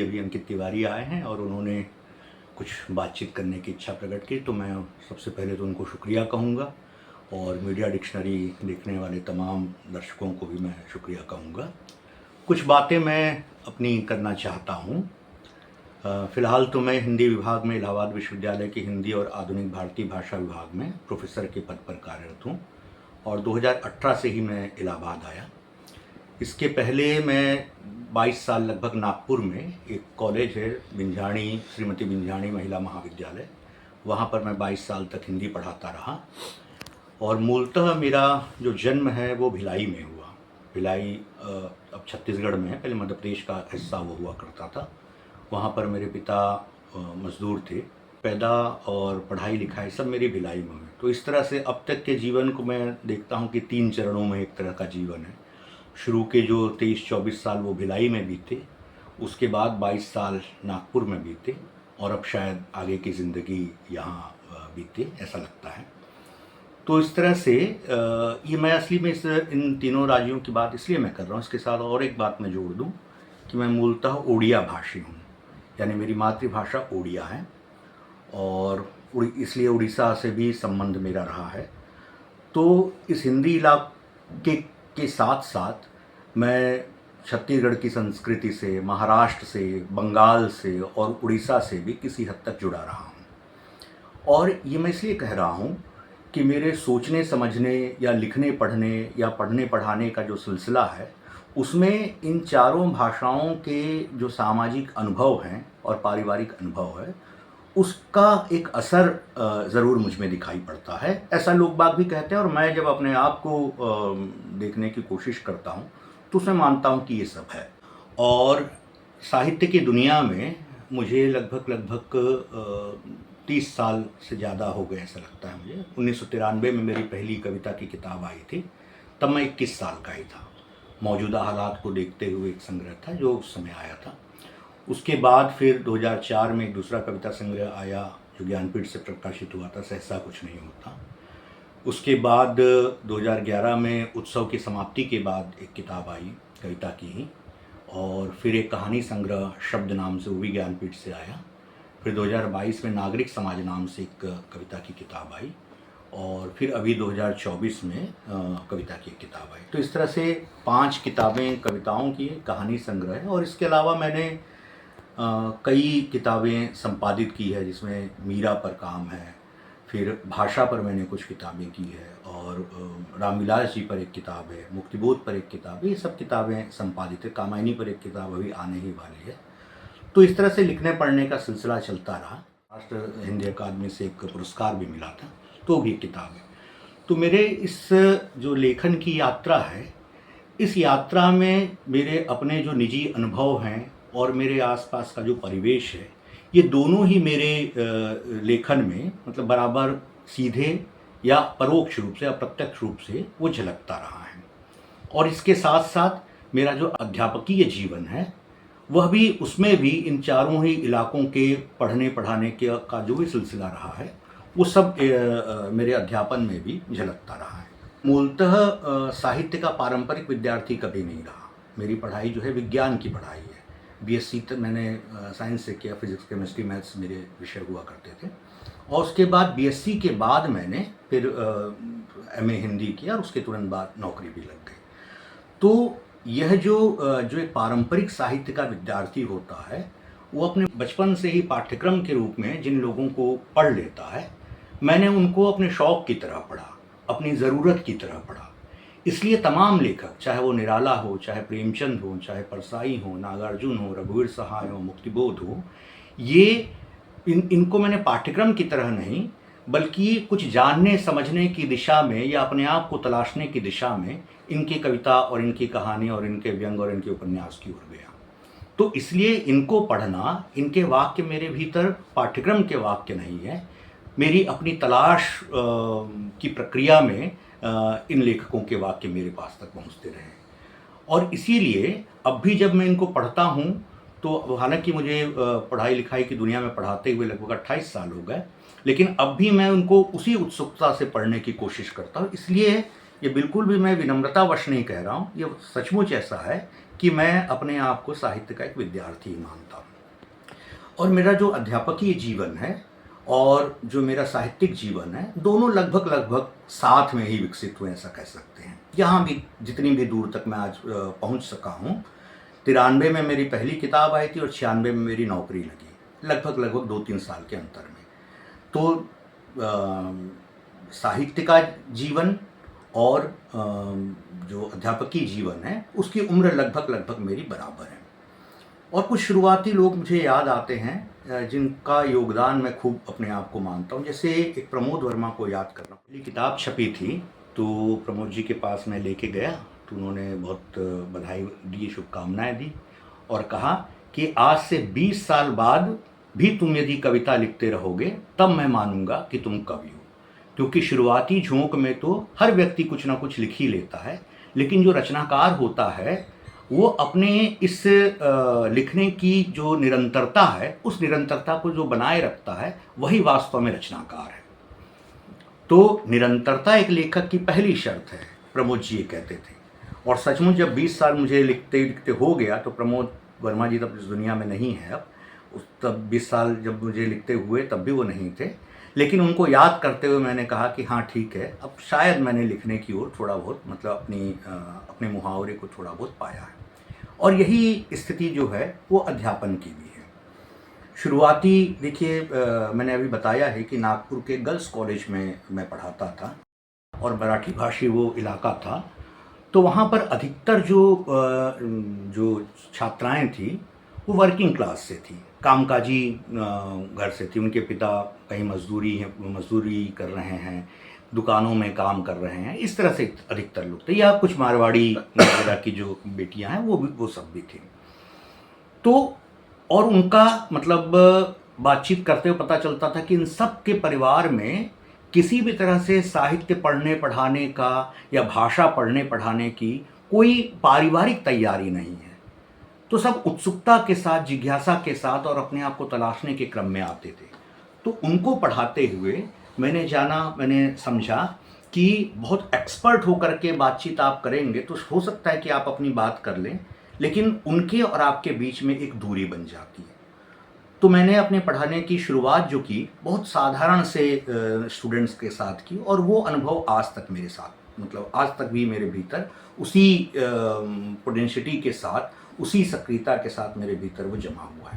अभी अंकित तिवारी आए हैं और उन्होंने कुछ बातचीत करने की इच्छा प्रकट की, तो मैं सबसे पहले तो उनको शुक्रिया कहूँगा और मीडिया डिक्शनरी देखने वाले तमाम दर्शकों को भी मैं शुक्रिया कहूँगा। कुछ बातें मैं अपनी करना चाहता हूँ। फ़िलहाल तो मैं हिंदी विभाग में इलाहाबाद विश्वविद्यालय के हिंदी और आधुनिक भारतीय भाषा विभाग में प्रोफेसर के पद पर कार्यरत हूँ और 2018 से ही मैं इलाहाबाद आया। इसके पहले मैं 22 साल लगभग नागपुर में एक कॉलेज है विंझाणी, श्रीमती विंझाणी महिला महाविद्यालय, वहाँ पर मैं 22 साल तक हिंदी पढ़ाता रहा। और मूलतः मेरा जो जन्म है वो भिलाई में हुआ। भिलाई अब छत्तीसगढ़ में है, पहले मध्य प्रदेश का हिस्सा वो हुआ करता था। वहाँ पर मेरे पिता मज़दूर थे। पैदा और पढ़ाई लिखाई सब मेरी भिलाई में हुई। तो इस तरह से अब तक के जीवन को मैं देखता हूँ कि 3 चरणों में एक तरह का जीवन है। शुरू के जो 23-24 साल वो भिलाई में बीते, उसके बाद 22 साल नागपुर में बीते और अब शायद आगे की ज़िंदगी यहाँ बीते, ऐसा लगता है। तो इस तरह से ये मैं असली में इन तीनों राज्यों की बात इसलिए मैं कर रहा हूँ। इसके साथ और एक बात मैं जोड़ दूँ कि मैं मूलतः ओडिया भाषी हूँ, यानी मेरी मातृभाषा ओडिया है और इसलिए उड़ीसा से भी संबंध मेरा रहा है। तो इस हिंदी इलाके के साथ साथ मैं छत्तीसगढ़ की संस्कृति से, महाराष्ट्र से, बंगाल से और उड़ीसा से भी किसी हद तक जुड़ा रहा हूँ। और ये मैं इसलिए कह रहा हूँ कि मेरे सोचने समझने या लिखने पढ़ने या पढ़ने पढ़ाने का जो सिलसिला है, उसमें इन चारों भाषाओं के जो सामाजिक अनुभव हैं और पारिवारिक अनुभव है, उसका एक असर ज़रूर मुझ में दिखाई पड़ता है। ऐसा लोग बाग भी कहते हैं और मैं जब अपने आप को देखने की कोशिश करता हूँ तो उसमें मानता हूँ कि ये सब है। और साहित्य की दुनिया में मुझे लगभग 30 साल से ज़्यादा हो गए, ऐसा लगता है मुझे। 1993 में मेरी पहली कविता की किताब आई थी, तब मैं 21 साल का ही था। मौजूदा हालात को देखते हुए एक संग्रह था जो उस समय आया था। उसके बाद फिर 2004 में एक दूसरा कविता संग्रह आया जो ज्ञानपीठ से प्रकाशित हुआ था, सहसा कुछ नहीं होता। उसके बाद 2011 में उत्सव की समाप्ति के बाद एक किताब आई कविता की ही, और फिर एक कहानी संग्रह शब्द नाम से, वो भी ज्ञानपीठ से आया। फिर 2022 में नागरिक समाज नाम से एक कविता की किताब आई और फिर अभी 2024 में कविता की एक किताब आई। तो इस तरह से 5 किताबें कविताओं की कहानी संग्रह है। और इसके अलावा मैंने कई किताबें संपादित की है, जिसमें मीरा पर काम है, फिर भाषा पर मैंने कुछ किताबें की है और रामविलास जी पर एक किताब है, मुक्तिबोध पर एक किताब है। ये सब किताबें संपादित है। कामायनी पर एक किताब अभी आने ही वाली है। तो इस तरह से लिखने पढ़ने का सिलसिला चलता रहा। राष्ट्र हिंदी अकादमी से एक पुरस्कार भी मिला था, तो भी एक किताब है। तो मेरे इस जो लेखन की यात्रा है, इस यात्रा में मेरे अपने जो निजी अनुभव हैं और मेरे आसपास का जो परिवेश है, ये दोनों ही मेरे लेखन में मतलब बराबर सीधे या परोक्ष रूप से या प्रत्यक्ष रूप से वो झलकता रहा है। और इसके साथ साथ मेरा जो अध्यापकीय जीवन है, वह भी, उसमें भी इन चारों ही इलाकों के पढ़ने पढ़ाने के का जो भी सिलसिला रहा है, वो सब मेरे अध्यापन में भी झलकता रहा है। मूलतः साहित्य का पारंपरिक विद्यार्थी कभी नहीं रहा। मेरी पढ़ाई जो है विज्ञान की पढ़ाई है। बीएससी तक मैंने साइंस से किया, फिजिक्स केमिस्ट्री मैथ्स मेरे विषय हुआ करते थे। और उसके बाद बीएससी के बाद मैंने फिर एमए हिंदी किया और उसके तुरंत बाद नौकरी भी लग गई। तो यह जो एक पारंपरिक साहित्य का विद्यार्थी होता है, वो अपने बचपन से ही पाठ्यक्रम के रूप में जिन लोगों को पढ़ लेता है, मैंने उनको अपने शौक़ की तरह पढ़ा, अपनी ज़रूरत की तरह पढ़ा। इसलिए तमाम लेखक, चाहे वो निराला हो, चाहे प्रेमचंद हो, चाहे परसाई हो, नागार्जुन हो, रघुवीर सहाय हो, मुक्तिबोध हो, ये इनको मैंने पाठ्यक्रम की तरह नहीं, बल्कि कुछ जानने समझने की दिशा में या अपने आप को तलाशने की दिशा में इनकी कविता और इनकी कहानी और इनके व्यंग और इनके उपन्यास की ओर गया। तो इसलिए इनको पढ़ना, इनके वाक्य मेरे भीतर पाठ्यक्रम के वाक्य नहीं है, मेरी अपनी तलाश की प्रक्रिया में इन लेखकों के वाक्य मेरे पास तक पहुंचते रहे। और इसीलिए अब भी जब मैं इनको पढ़ता हूं, तो हालांकि मुझे पढ़ाई लिखाई की दुनिया में पढ़ाते हुए लगभग 28 साल हो गए, लेकिन अब भी मैं उनको उसी उत्सुकता से पढ़ने की कोशिश करता हूँ। इसलिए ये बिल्कुल भी मैं विनम्रतावश नहीं कह रहा हूँ, ये सचमुच ऐसा है कि मैं अपने आप को साहित्य का एक विद्यार्थी मानता हूँ। और मेरा जो अध्यापकीय जीवन है और जो मेरा साहित्यिक जीवन है, दोनों लगभग लगभग साथ में ही विकसित हुए, ऐसा कह सकते हैं। यहाँ भी जितनी भी दूर तक मैं आज पहुँच सका हूँ, 93 में मेरी पहली किताब आई थी और 96 में मेरी नौकरी लगी, लगभग लगभग 2-3 साल के अंतर में। तो साहित्य का जीवन और जो अध्यापकीय जीवन है, उसकी उम्र लगभग लगभग मेरी बराबर है। और कुछ शुरुआती लोग मुझे याद आते हैं जिनका योगदान मैं खूब अपने आप को मानता हूँ। जैसे एक प्रमोद वर्मा को याद करना। पहली किताब छपी थी तो प्रमोद जी के पास मैं लेके गया, तो उन्होंने बहुत बधाई दी, शुभकामनाएं दी और कहा कि आज से 20 साल बाद भी तुम यदि कविता लिखते रहोगे तब मैं मानूंगा कि तुम कवि हो। क्योंकि शुरुआती झोंक में तो हर व्यक्ति कुछ ना कुछ लिख ही लेता है, लेकिन जो रचनाकार होता है वो अपने इस लिखने की जो निरंतरता है, उस निरंतरता को जो बनाए रखता है, वही वास्तव में रचनाकार है। तो निरंतरता एक लेखक की पहली शर्त है, प्रमोद जी ये कहते थे। और सचमुच जब 20 साल मुझे लिखते लिखते हो गया, तो प्रमोद वर्मा जी तब इस दुनिया में नहीं है अब, तब 20 साल जब मुझे लिखते हुए तब भी वो नहीं थे। लेकिन उनको याद करते हुए मैंने कहा कि हाँ ठीक है, अब शायद मैंने लिखने की ओर थोड़ा बहुत, मतलब अपने मुहावरे को थोड़ा बहुत पाया है। और यही स्थिति जो है वो अध्यापन की भी है। शुरुआती देखिए, मैंने अभी बताया है कि नागपुर के गर्ल्स कॉलेज में मैं पढ़ाता था और मराठी भाषी वो इलाका था। तो वहाँ पर अधिकतर जो छात्राएं थी वो वर्किंग क्लास से थी, कामकाजी घर से थी। उनके पिता कहीं मजदूरी कर रहे हैं, दुकानों में काम कर रहे हैं, इस तरह से अधिकतर लोग थे, या कुछ मारवाड़ी वगैरह की जो बेटियां हैं वो सब भी थी। तो और उनका मतलब बातचीत करते हुए पता चलता था कि इन सब के परिवार में किसी भी तरह से साहित्य पढ़ने पढ़ाने का या भाषा पढ़ने पढ़ाने की कोई पारिवारिक तैयारी नहीं है। तो सब उत्सुकता के साथ, जिज्ञासा के साथ और अपने आप को तलाशने के क्रम में आते थे। तो उनको पढ़ाते हुए मैंने समझा कि बहुत एक्सपर्ट होकर के बातचीत आप करेंगे तो हो सकता है कि आप अपनी बात कर लें, लेकिन उनके और आपके बीच में एक दूरी बन जाती है। तो मैंने अपने पढ़ाने की शुरुआत जो की, बहुत साधारण से स्टूडेंट्स के साथ की, और वो अनुभव आज तक मेरे साथ, मतलब आज तक भी मेरे भीतर उसी पोटेंशियलिटी के साथ, उसी सक्रियता के साथ मेरे भीतर वो जमा हुआ है।